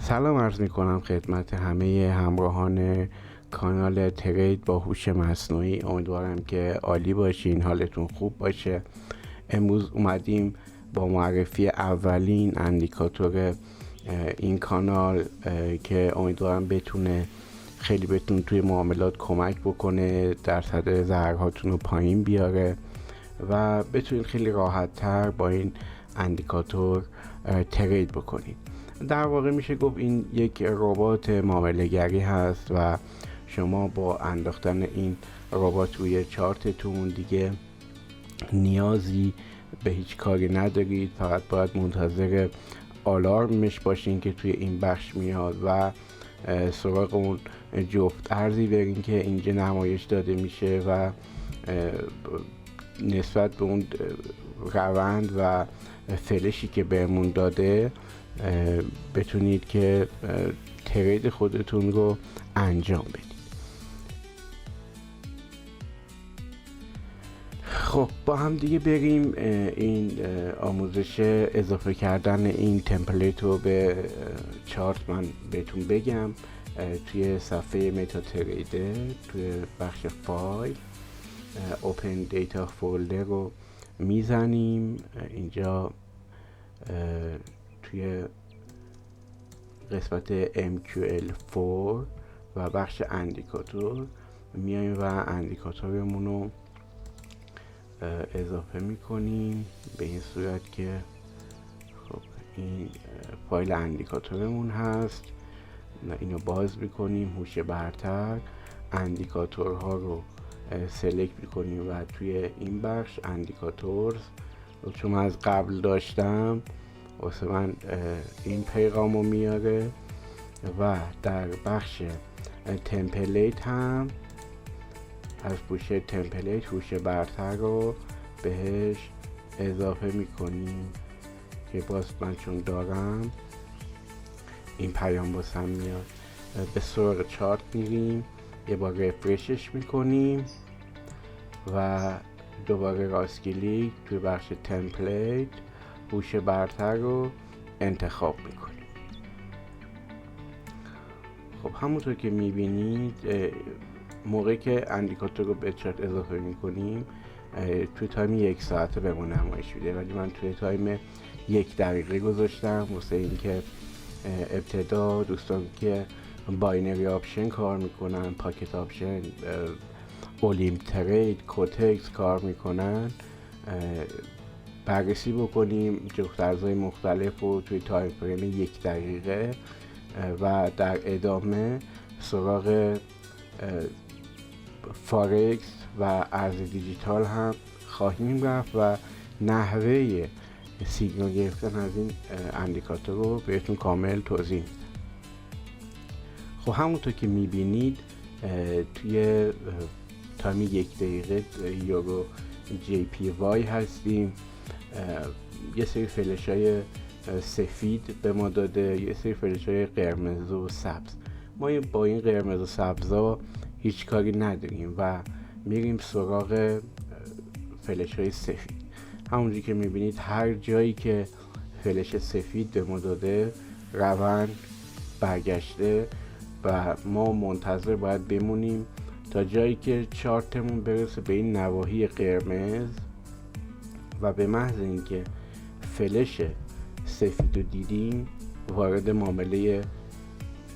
سلام عرض می کنم خدمت همه همراهان کانال ترید با هوش مصنوعی. امیدوارم که عالی باشین، حالتون خوب باشه. امروز اومدیم با معرفی اولین اندیکاتور این کانال که امیدوارم بتونه خیلی بهتون توی معاملات کمک بکنه، درصد ضررهاتون رو پایین بیاره و بتونید خیلی راحت تر با این اندیکاتور ترید بکنید. در واقع میشه گفت این یک ربات معامله‌گری هست و شما با انداختن این ربات روی چارتتون دیگه نیازی به هیچ کاری ندارید، فقط باید منتظر آلارمش باشین که توی این بخش میاد و سراغ اون جفت ارزی برین که اینجا نمایش داده میشه و نسبت به اون روند و فلشی که بهمون داده بتونید که ترید خودتون رو انجام بدید. خب با هم دیگه بریم این آموزش اضافه کردن این تمپلیت رو به چارت من بهتون بگم. توی صفحه متا تریدر توی بخش فایل اوپن دیتا فولدر رو میزنیم. اینجا توی قسمت MQL4 و بخش اندیکاتور میایم و اندیکاتورمون رو اضافه میکنیم به این صورت که خب این فایل اندیکاتورمون هست. اینو باز میکنیم، هوش برتر، اندیکاتورها رو سلکت میکنیم و توی این بخش اندیکاتورز چون از قبل داشتم واسه من این پیغام رو میاره و در بخش تمپلیت هم از پوشه تمپلیت هوش برتر رو بهش اضافه میکنیم که باز من چون دارم این پیام واسم میاد. به سراغ چارت میریم، یه بار رفرشش میکنیم و دوباره راست کلیک توی بخش تمپلیت هوش برتر رو انتخاب میکنیم. خب همونطور که میبینید موقعی که اندیکاتور رو به چارت اضافه میکنیم توی تایم 1 ساعته به ما نمایش میده، ولی من توی تایم 1 دقیقه گذاشتم واسه اینکه ابتدا دوستان که باینری آپشن کار میکنن، پاکت آپشن، اولیمپ ترید، کوتکس کار میکنن بررسی بکنیم جفت ارزهای مختلف رو توی تایم فریم 1 دقیقه و در ادامه سراغ فارکس و ارز دیجیتال هم خواهیم رفت و نحوه سیگنال گرفتن از این اندیکاتور رو بهتون کامل توضیح میدم. خب همونطور که میبینید توی تایم 1 دقیقه یورو JPY هستیم. یه سری فلش های سفید به ما داده، یه سری فلش های قرمز و سبز. ما با این قرمز و سبزا هیچ کاری نداریم و میریم سراغ فلش های سفید. همونجوری که میبینید هر جایی که فلش سفید به ما داده روند برگشته و ما منتظر باید بمونیم تا جایی که چارتمون برسه به این نواحی قرمز و به محض اینکه فلش سفید رو دیدیم وارد معامله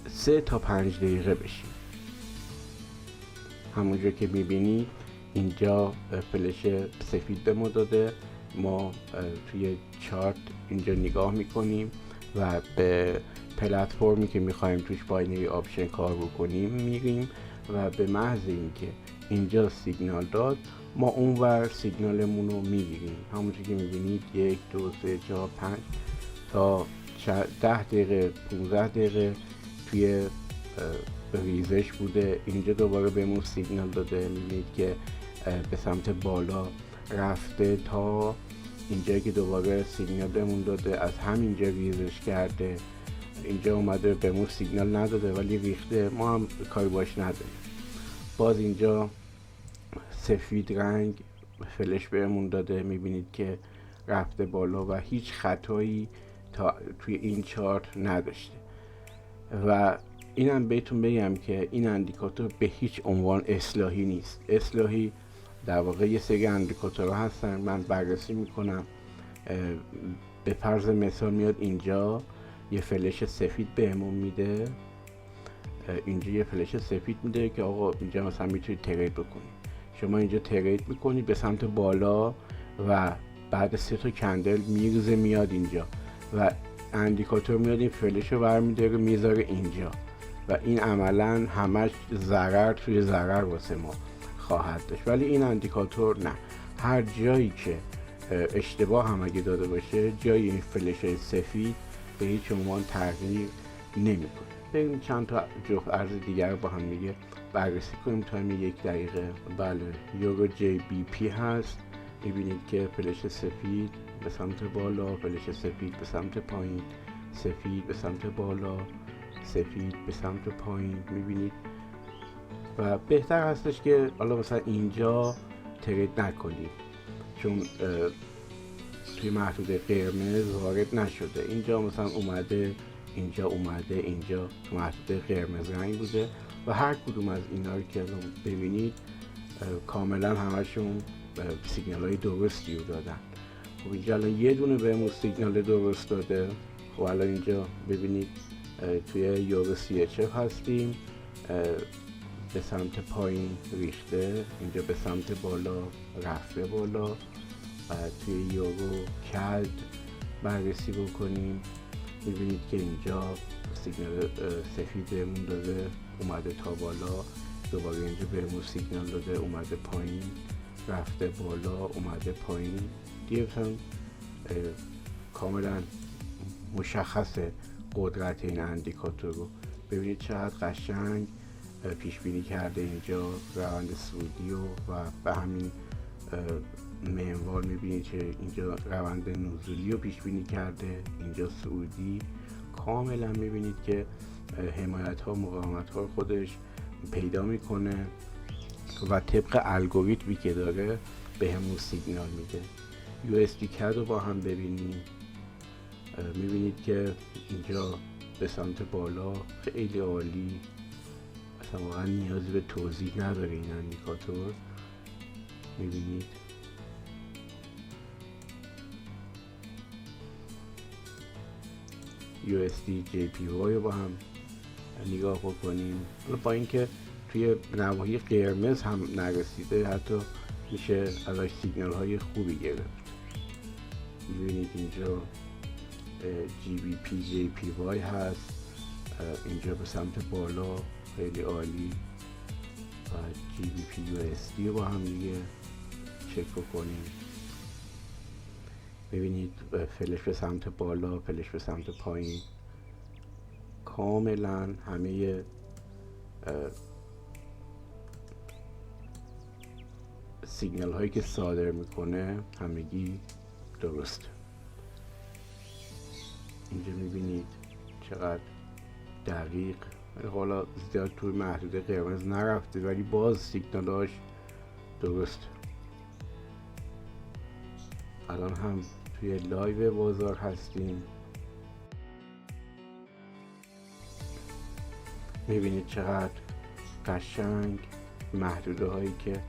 3 تا 5 دقیقه بشیم. همونجور که میبینید اینجا فلش سفید به ما داده، ما توی چارت اینجا نگاه میکنیم و به پلتفرمی که میخوایم توش باینری آپشن کار بکنیم میریم و به محض اینکه اینجا سیگنال داد ما اونور سیگنالمون رو میگیریم. همونجور که میبینید 1 2 3 4 5 تا 10 دقیقه 15 دقیقه توی ریزش بوده. اینجا دوباره بهمون سیگنال داده، میبینید که به سمت بالا رفته تا اینجایی که دوباره سیگنال بهمون داده، از همینجا ریزش کرده. اینجا اومده بهمون سیگنال نداده ولی ریخته، ما هم کاری باش نداریم. باز اینجا سفید رنگ فلش بهمون داده، میبینید که رفته بالا و هیچ خطایی تا توی این چارت نداشته. و اینم بهتون بگم که این اندیکاتور به هیچ عنوان اصلاحی نیست. اصلاحی در واقع یه سری اندیکاتورها هستن من بررسی میکنم، به فرض مثال میاد اینجا یه فلش سفید بهمون میده، اینجا یه فلش سفید میده که آقا اینجا مثلا میتونید ترید بکنید. شما اینجا ترید میکنید به سمت بالا و بعد 3 تا کندل میرزه میاد اینجا و اندیکاتور میاد این فلش رو برمیداره میذاره اینجا و این عملا همش ضرر توی ضرر واسه ما خواهد داشت. ولی این اندیکاتور نه، هر جایی که اشتباه هم اگه داده باشه جای این فلش سفید به هیچ عنوان تغییر نمیکنه. بریم چند تا جفت ارز دیگر رو با هم دیگه بررسی کنیم تایم 1 دقیقه. بله، یورو جی بی پی هست. میبینید که فلش سفید به سمت بالا، فلش سفید به سمت پایین، سفید به سمت بالا، سفید به سمت پایین میبینید و بهتر هستش که حالا مثلا اینجا ترید نکنید چون توی محدود قرمز وارد نشده. اینجا مثلا اومده، اینجا اومده، اینجا تو محدود قرمز رنگ بوده و هر کدوم از اینا رو که ببینید کاملا همشون سیگنال های درستی رو دادن. خب اینجا الان یه دونه بهمون سیگنال درست داده. خب الان اینجا ببینید توی یورو CHF هستیم، به سمت پایین ریخته، اینجا به سمت بالا رفته بالا. توی یورو کد بررسی بکنیم میبینید که اینجا سیگنال سفید بهمون داده اومده تا بالا، دوباره اینجا بهمون سیگنال داده اومده پایین، رفته بالا اومده پایین. دیگه کاملا مشخصه قدرت این اندیکاتور رو. ببینید چقدر قشنگ پیش بینی کرده اینجا روند صعودی و به همین منوال میبینید که اینجا روند نزولی رو پیش بینی کرده، اینجا صعودی. کاملا میبینید که حمایت ها مقاومت ها خودش پیدا میکنه و طبق الگوریتمی که داره به همون سیگنال میده. USD CAD رو با هم ببینیم، میبینید که اینجا به سمت بالا خیلی عالی، اصلا واقعا نیازی به توضیح نداره این اندیکاتور. میبینید USD JPY رو با هم نگاه بکنیم. با اینکه توی نواحی قرمز هم نرسیده حتی میشه ازش سیگنال های خوبی گرفت. میبینید اینجا GBP JPY هست، اینجا به سمت بالا خیلی عالی و GBP USD رو با هم دیگه چک بکنیم. ببینید فلش به سمت بالا، فلش به سمت پایین، کاملا همه سیگنال هایی که صادر میکنه همگی درسته. اینجا میبینید چقدر دقیق، حالا زیاد توی محدود قرمز نرفته ولی باز سیگنالاش درسته. الان هم توی لایو بازار هستیم، میبینید چقدر قشنگ محدوده هایی که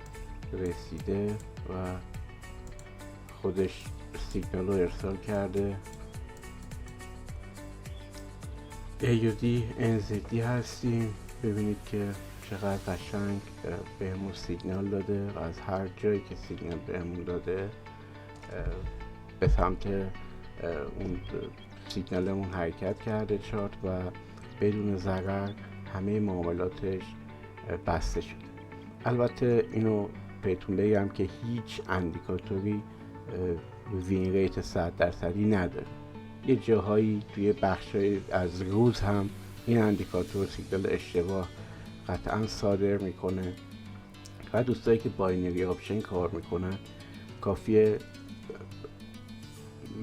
رسیده و خودش سیگنال رو ارسال کرده. AUD NZD هستیم، ببینید که چقدر قشنگ بهمون سیگنال داده و از هر جایی که سیگنال بهمون داده به سمت اون سیگنالمون حرکت کرده چارت و بدون ضرر همه معاملاتش بسته شده. البته اینو بهتون بگم که هیچ اندیکاتوری وین ریت 100% نداره. یه جاهایی توی بخشای از روز هم این اندیکاتور سیگنال اشتباه قطعا صادر میکنه و دوستایی که باینری آپشن کار میکنن کافیه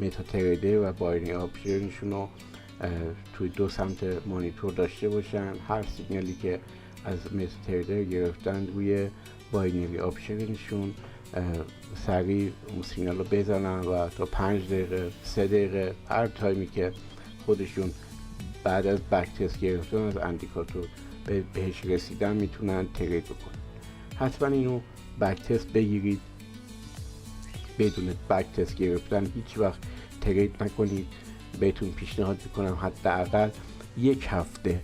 متا تریدر و باینری آپشنشون رو توی دو سمت مانیتور داشته باشن. هر سیگنالی که از متا تریدر گرفتن روی باینری آپشنشون سریع اون سیگنال رو بزنن و تا 5 دقیقه 3 دقیقه هر تایمی که خودشون بعد از بک تست گرفتن از اندیکاتور بهش رسیدن میتونن ترید بکنن. حتما اینو بک تست بگیرید، بدون بک تست گرفتن هیچ وقت ترید نکنید. بهتون پیشنهاد میکنم حداقل 1 هفته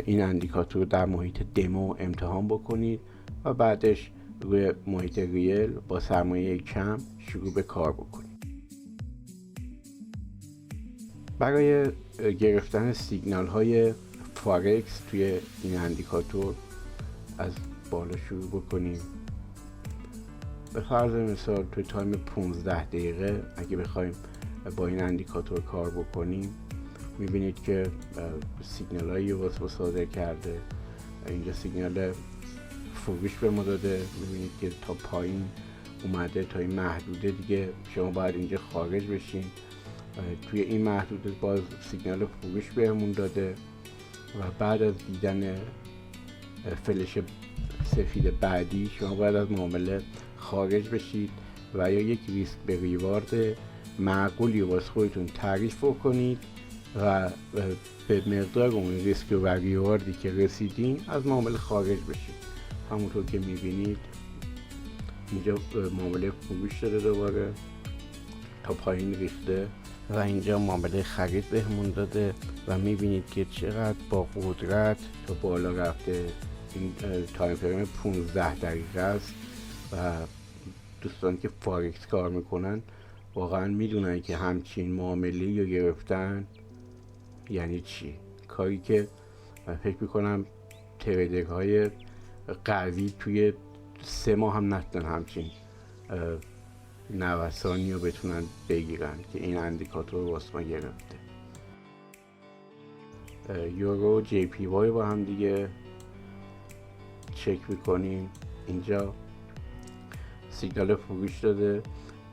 این اندیکاتور رو در محیط دمو امتحان بکنید و بعدش روی محیط ریل با سرمایه کم شروع به کار بکنید. برای گرفتن سیگنال های فارکس توی این اندیکاتور از بالا شروع بکنیم. به فرض مثال توی تایم 15 دقیقه اگه بخوایم با این اندیکاتور کار بکنیم، میبینید که سیگنال هایی واسه صادر کرده. اینجا سیگنال فروش به ما داده، میبینید که تا پایین اومده، تا این محدوده دیگه شما باید اینجا خارج بشین. توی این محدوده باز سیگنال فروش بهمون داده و بعد از دیدن فلش سفید بعدی شما باید از معامله خارج بشید و یا یک ریسک به ریوارد معقولی واسه خودتون تعریف کنید و به مقدار اون ریسک و ریواردی که رسیدین از معامله خارج بشید. همونطور که میبینید اینجا معامله فروش داده دوباره تا پایین ریخته و اینجا معامله خرید بهمون داده و میبینید که چقدر با قدرت تا بالا رفته. این تایم فریم 15 دقیقه است و دوستان که فارکس کار میکنن واقعا میدونن که همچین معامله رو گرفتن یعنی چی. کاری که فکر میکنم تریدرهای قوی توی 3 ماه هم نتونن همچین نوسانی رو بتونن بگیرن که این اندیکاتور رو واسه ما گرفته. یورو جی پی وای با هم دیگه چک میکنیم. اینجا سیگنال فروش داده.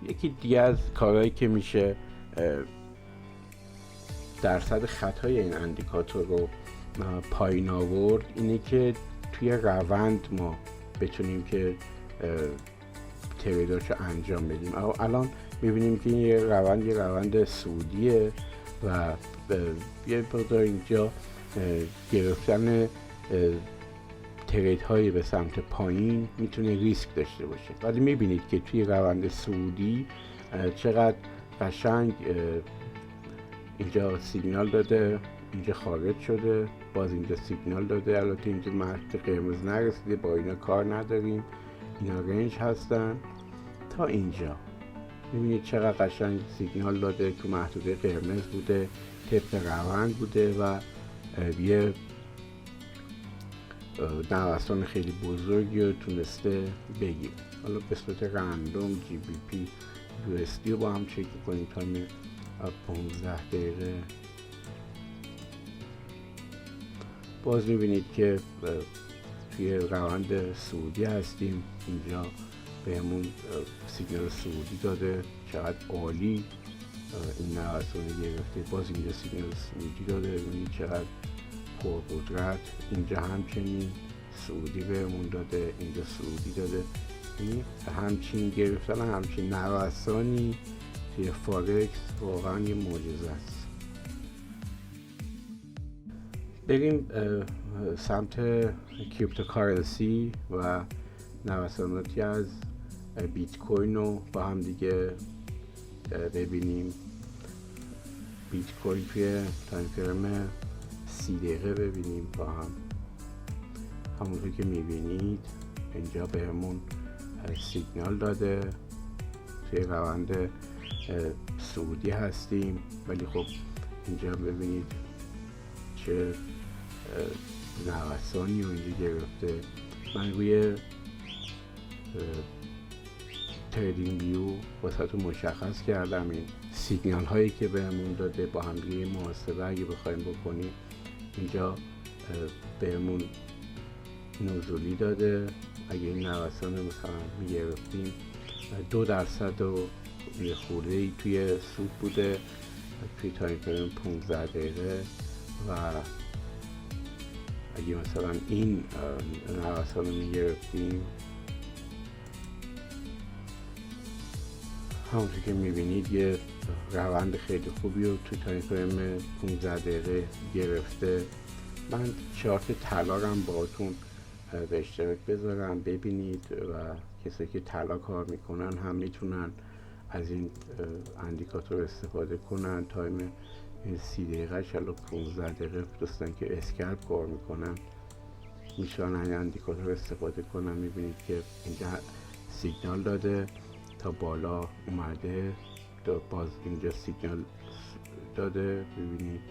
یکی دیگه از کارهایی که میشه درصد خطای این اندیکاتور رو پایین آورد اینه که توی روند ما بتونیم که تریداشو انجام بدیم. الان میبینیم که این یه روند سودیه و یه مقدار اینجا گرفتن ترید هایی به سمت پایین میتونه ریسک داشته باشه، ولی میبینید که توی روند سعودی چقدر قشنگ اینجا سیگنال داده، اینجا خارج شده، باز اینجا سیگنال داده. البته اینجا محدود قرمز نرسیده، با اینا کار نداریم، اینا رنج هستن. تا اینجا میبینید چقدر قشنگ سیگنال داده، تو محدوده قرمز بوده، طبق روند بوده و یه نوسان خیلی بزرگی رو تونسته بگیره. حالا به صورت رندوم جی بی پی یو اس دی رو با هم چک کنیم تا 15 دقیقه. باز میبینید که توی روند سعودی هستیم. اینجا بهمون سیگنال سعودی داده، چقدر عالی این نوسان گرفته. باز اینجا سیگنال سعودی داده، ببینید چقدر پرقدرت. اینجا همچنین سعودی بهمون داده، اینجا سعودی داده. این همچین گرفتن همچین نوسانی توی فارکس واقعا یه معجزه است. بریم سمت کریپتوکارنسی و نوساناتی از بیت کوین رو با هم دیگه ببینیم. بیت کوین توی تایم فریم 30 دقیقه ببینیم با هم. همونطور که میبینید اینجا بهمون سیگنال داده، توی روند سعودی هستیم، ولی خب اینجا ببینید چه نوسانی رو اینجا گرفته. من روی تریدینگ ویو واسه مشخص کردم این سیگنال هایی که بهمون داده با هم دیگه محاسبه اگه بخوایم بکنیم. اینجا بهمون نزولی داده، اگه این نوسان مثلا میگرفتیم 2% و یه خورده ای توی سود بوده توی تایم فریم 15 دقیقه و اگه مثلا این نوسان رو میگرفتیم همونطور که میبینید یه روند خیلی خوبی رو تو تایم فریم 15 دقیقه گرفته. من چارت طلا رو هم باهاتون به اشتراک بذارم ببینید و کسایی که طلا کار میکنن هم میتونن از این اندیکاتور استفاده کنن. تایم 30 دقیقه شالا 15 دقیقه دوستان که اسکلپ کار میکنن میشن این اندیکاتور استفاده کنن. میبینید که اینجا سیگنال داده تا بالا اومده، باز اینجا سیگنال داده. ببینید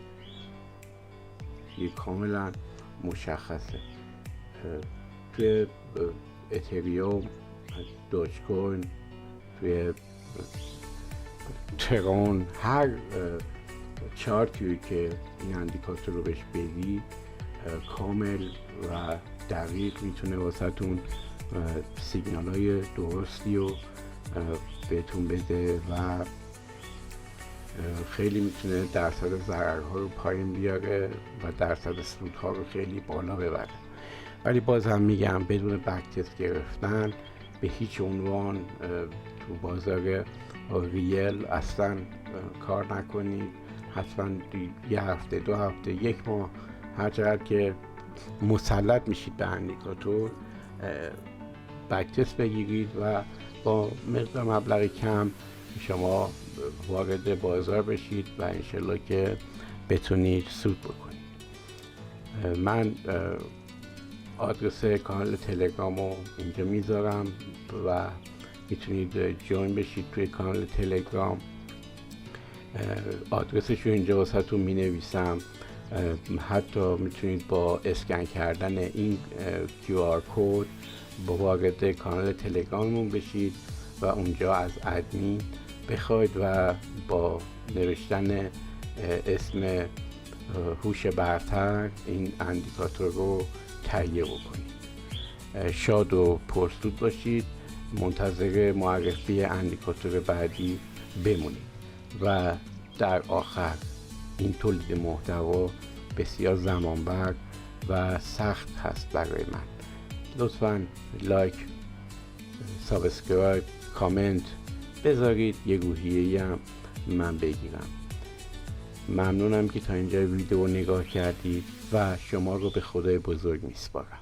یه کاملا مشخصه. توی اتریوم، دوج کوین، توی ترون، هر چارتی که این اندیکاتور رو بهش بدی کامل و دقیق میتونه واسهتون سیگنال های درستی رو بهتون بده و خیلی میتونه درصد ضررها رو پایین بیاره و درصد سودها رو خیلی بالا ببره. ولی باز هم میگم بدون بک تست گرفتن به هیچ عنوان تو بازار ریل اصلا کار نکنید. حتما یه هفته، 2 هفته، 1 ماه هر چقدر که مسلط میشید به اندیکاتور بک تست بگیرید و با مقدار مبلغ کم شما وارد بازار بشید و انشالله که بتونید سود بکنید. من آدرس کانال تلگرام رو اینجا میذارم و میتونید جوین بشید توی کانال تلگرام. آدرسش رو اینجا واسهتون می نویسم. حتی میتونید با اسکن کردن این QR کد وارد کانال تلگراممون بشید و اونجا از ادمین بخواید و با نوشتن اسم هوش برتر این اندیکاتور رو تهیه بکنید. شاد و پرسود باشید. منتظر معرفی اندیکاتور بعدی بمونید. و در آخر این تولید محتوا بسیار زمانبر و سخت هست برای من. لطفاً لایک، سابسکرایب، کامنت بذارید یه روحیه‌ای هم من بگیرم. ممنونم که تا اینجا ویدیو نگاه کردید و شما رو به خدای بزرگ میسپارم.